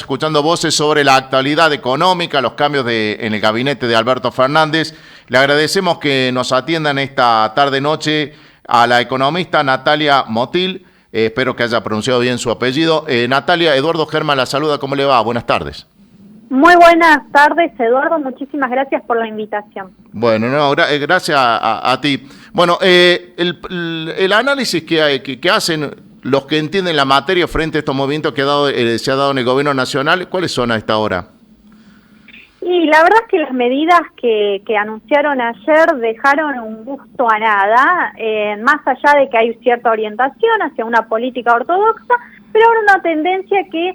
escuchando voces sobre la actualidad económica, los cambios en el gabinete de Alberto Fernández. Le agradecemos que nos atiendan esta tarde-noche a la economista Natalia Motil. Espero que haya pronunciado bien su apellido. Natalia, Eduardo Germán la saluda. ¿Cómo le va? Buenas tardes. Muy buenas tardes, Eduardo. Muchísimas gracias por la invitación. Bueno, gracias a ti. Bueno, el análisis que hacen los que entienden la materia frente a estos movimientos que se ha dado en el gobierno nacional, ¿cuáles son a esta hora? Y la verdad es que las medidas que anunciaron ayer dejaron un gusto a nada, más allá de que hay cierta orientación hacia una política ortodoxa, pero ahora una tendencia que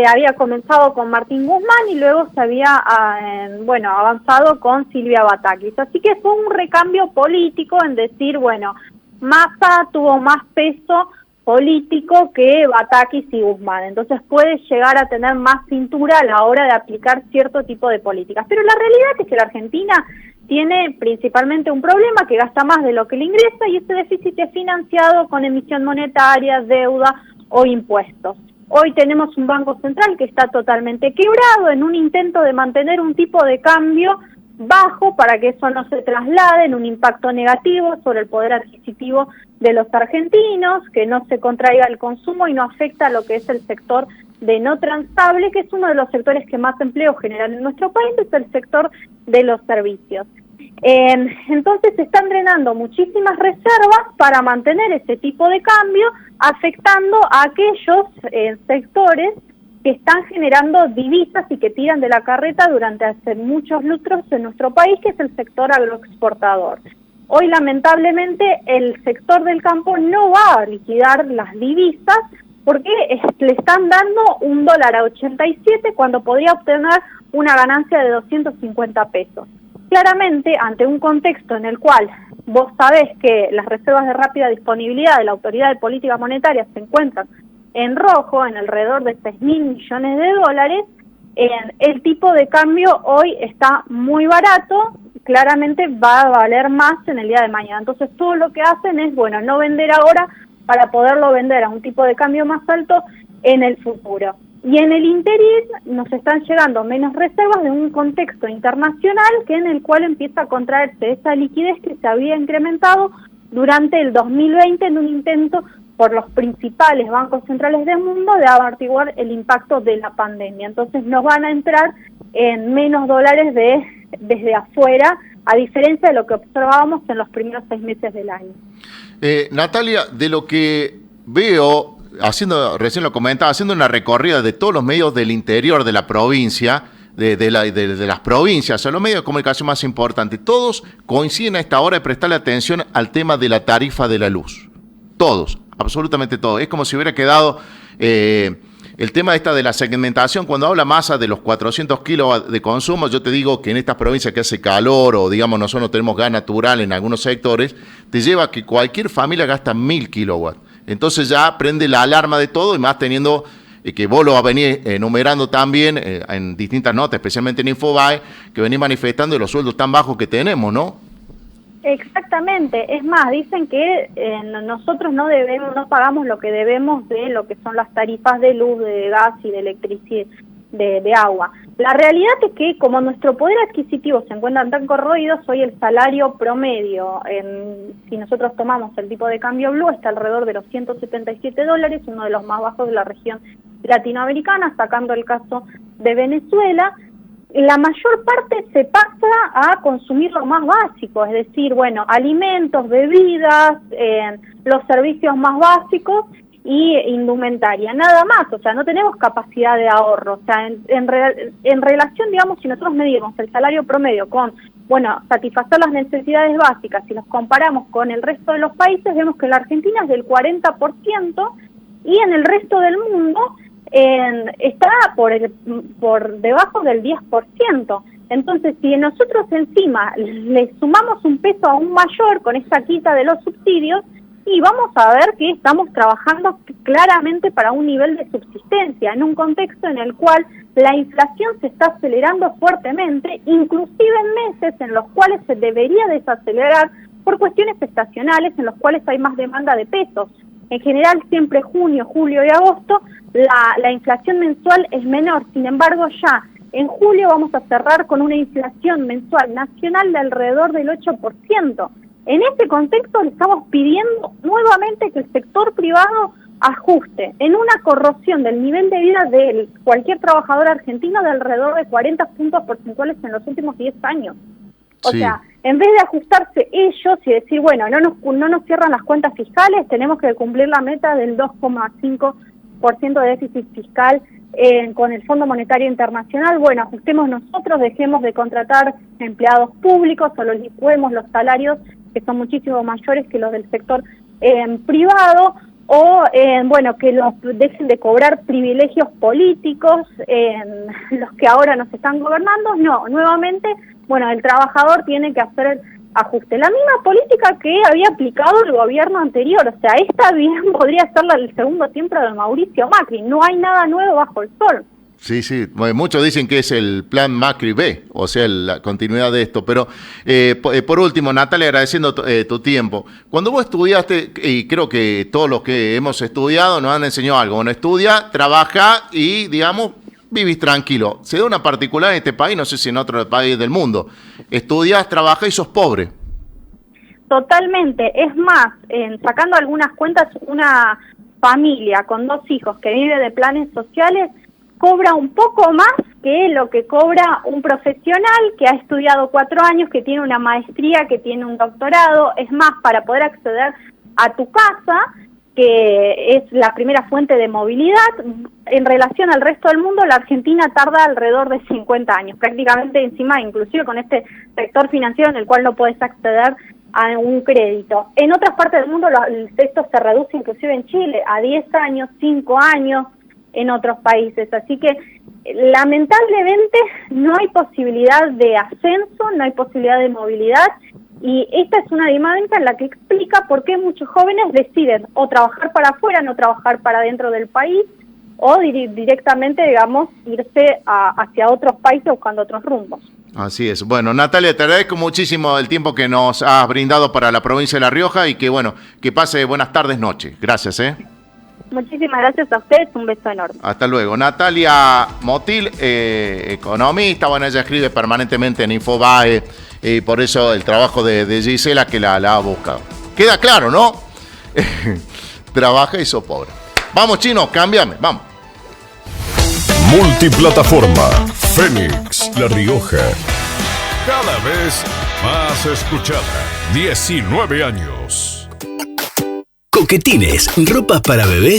había comenzado con Martín Guzmán y luego se había avanzado con Silvia Batakis. Así que fue un recambio político en decir, bueno, Massa tuvo más peso político que Batakis y Guzmán, entonces puede llegar a tener más cintura a la hora de aplicar cierto tipo de políticas. Pero la realidad es que la Argentina tiene principalmente un problema, que gasta más de lo que le ingresa, y ese déficit es financiado con emisión monetaria, deuda o impuestos. Hoy tenemos un Banco Central que está totalmente quebrado en un intento de mantener un tipo de cambio bajo para que eso no se traslade en un impacto negativo sobre el poder adquisitivo de los argentinos, que no se contraiga el consumo y no afecta a lo que es el sector de no transable, que es uno de los sectores que más empleo generan en nuestro país, es el sector de los servicios. Entonces se están drenando muchísimas reservas para mantener ese tipo de cambio, afectando a aquellos sectores que están generando divisas y que tiran de la carreta durante hace muchos lustros en nuestro país, que es el sector agroexportador. Hoy, lamentablemente, el sector del campo no va a liquidar las divisas porque le están dando $1 a 87 cuando podría obtener una ganancia de 250 pesos. Claramente, ante un contexto en el cual vos sabés que las reservas de rápida disponibilidad de la Autoridad de Política Monetaria se encuentran en rojo, en alrededor de 6.000 millones de dólares, el tipo de cambio hoy está muy barato, claramente va a valer más en el día de mañana. Entonces todo lo que hacen es, bueno, no vender ahora para poderlo vender a un tipo de cambio más alto en el futuro. Y en el interín nos están llegando menos reservas de un contexto internacional que en el cual empieza a contraerse esa liquidez que se había incrementado durante el 2020 en un intento por los principales bancos centrales del mundo de amortiguar el impacto de la pandemia. Entonces nos van a entrar en menos dólares desde afuera, a diferencia de lo que observábamos en los primeros 6 meses del año. Natalia, de lo que veo, recién lo comentaba, haciendo una recorrida de todos los medios del interior de la provincia, de las provincias, o sea, los medios de comunicación más importantes, todos coinciden a esta hora de prestarle atención al tema de la tarifa de la luz. Todos, absolutamente todos. Es como si hubiera quedado el tema de la segmentación. Cuando habla Massa de los 400 kilovatios de consumo, yo te digo que en estas provincias que hace calor o digamos nosotros no tenemos gas natural en algunos sectores, te lleva a que cualquier familia gasta 1.000 kilowatts. Entonces ya prende la alarma de todo, y más teniendo que vos lo vas a venir enumerando también en distintas notas, especialmente en Infobae, que venís manifestando los sueldos tan bajos que tenemos, ¿no? Exactamente, es más, dicen que nosotros no pagamos lo que debemos de lo que son las tarifas de luz, de gas y de electricidad, de agua. La realidad es que como nuestro poder adquisitivo se encuentra tan corroído, hoy el salario promedio, si nosotros tomamos el tipo de cambio blue, está alrededor de los $177, uno de los más bajos de la región latinoamericana, sacando el caso de Venezuela. La mayor parte se pasa a consumir lo más básico, es decir, bueno, alimentos, bebidas, los servicios más básicos y indumentaria, nada más. O sea, no tenemos capacidad de ahorro. O sea, en relación, digamos, si nosotros medimos el salario promedio con, bueno, satisfacer las necesidades básicas, si los comparamos con el resto de los países, vemos que la Argentina es del 40% y en el resto del mundo está por debajo del 10%. Entonces, si nosotros encima le sumamos un peso aún mayor con esta quita de los subsidios, y vamos a ver que estamos trabajando claramente para un nivel de subsistencia, en un contexto en el cual la inflación se está acelerando fuertemente, inclusive en meses en los cuales se debería desacelerar por cuestiones estacionales, en los cuales hay más demanda de pesos. En general, siempre junio, julio y agosto, la inflación mensual es menor. Sin embargo, ya en julio vamos a cerrar con una inflación mensual nacional de alrededor del 8%. En este contexto le estamos pidiendo nuevamente que el sector privado ajuste en una corrosión del nivel de vida de cualquier trabajador argentino de alrededor de 40 puntos porcentuales en los últimos 10 años. O sea, en vez de ajustarse ellos y decir, bueno, no nos cierran las cuentas fiscales, tenemos que cumplir la meta del 2,5% de déficit fiscal con el Fondo Monetario Internacional, bueno, ajustemos nosotros, dejemos de contratar empleados públicos o los licuemos los salarios que son muchísimo mayores que los del sector privado, o bueno, que los dejen de cobrar privilegios políticos los que ahora nos están gobernando. No, nuevamente, bueno, el trabajador tiene que hacer el ajuste. La misma política que había aplicado el gobierno anterior, o sea, esta bien podría ser el segundo tiempo de Mauricio Macri, no hay nada nuevo bajo el sol. Sí, muchos dicen que es el plan Macri B, o sea, la continuidad de esto, pero por último, Natalia, agradeciendo tu tiempo. Cuando vos estudiaste, y creo que todos los que hemos estudiado nos han enseñado algo, bueno, estudia, trabaja y, digamos, vivís tranquilo. Se da una particular en este país, no sé si en otro país del mundo, estudias, trabajas y sos pobre. Totalmente, es más, sacando algunas cuentas, una familia con 2 hijos que vive de planes sociales cobra un poco más que lo que cobra un profesional que ha estudiado 4 años, que tiene una maestría, que tiene un doctorado. Es más, para poder acceder a tu casa, que es la primera fuente de movilidad, en relación al resto del mundo, la Argentina tarda alrededor de 50 años, prácticamente encima, inclusive con este sector financiero en el cual no puedes acceder a un crédito. En otras partes del mundo esto se reduce, inclusive en Chile, a 10 años, 5 años, en otros países. Así que lamentablemente no hay posibilidad de ascenso, no hay posibilidad de movilidad, y esta es una dinámica en la que explica por qué muchos jóvenes deciden o trabajar para afuera, no trabajar para dentro del país, o directamente, digamos, irse hacia otros países buscando otros rumbos. Así es. Bueno, Natalia, te agradezco muchísimo el tiempo que nos has brindado para la provincia de La Rioja y que, bueno, que pase buenas tardes, noches. Gracias, Muchísimas gracias a ustedes, un beso enorme. Hasta luego. Natalia Motil, economista, bueno, ella escribe permanentemente en Infobae y por eso el trabajo de Gisela que la ha buscado. Queda claro, ¿no? Trabaja y sos pobre. Vamos, Chino, cámbiame, vamos. Multiplataforma, Fénix, La Rioja. Cada vez más escuchada. 19 años. Coquetines, ropa para bebés